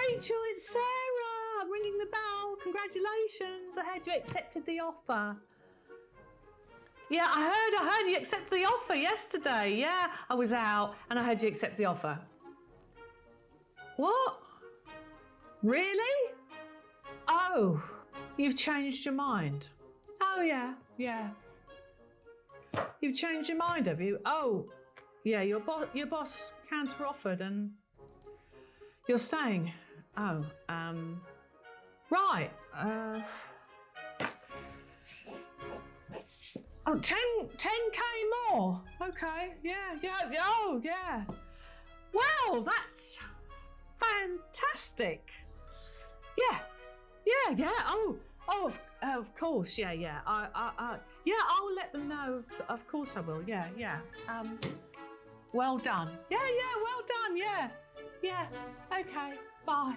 Rachel, it's Sarah. I'm ringing the bell. Congratulations. I heard you accepted the offer. Yeah, I heard you accepted the offer yesterday. Yeah, I was out and I heard you accept the offer. What? Really? Oh, you've changed your mind. Oh, yeah. You've changed your mind, have you? Oh, yeah, your boss counter-offered and you're staying. Oh, right. Oh, 10K more. Okay, yeah. Oh, yeah. Well, that's fantastic. Yeah. Oh, of course. Yeah. Yeah, I'll let them know. Of course I will. Yeah. Well done. Yeah, well done. Yeah. Okay. Bye.